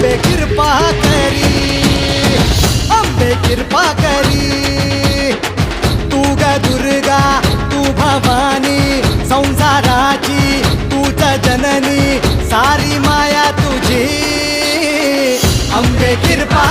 अंबे कृपा करी, अंबे कृपा करी। तू ग दुर्गा तू भवानी, संसाराची तूच जननी, सारी माया तुझी अंबे कृपा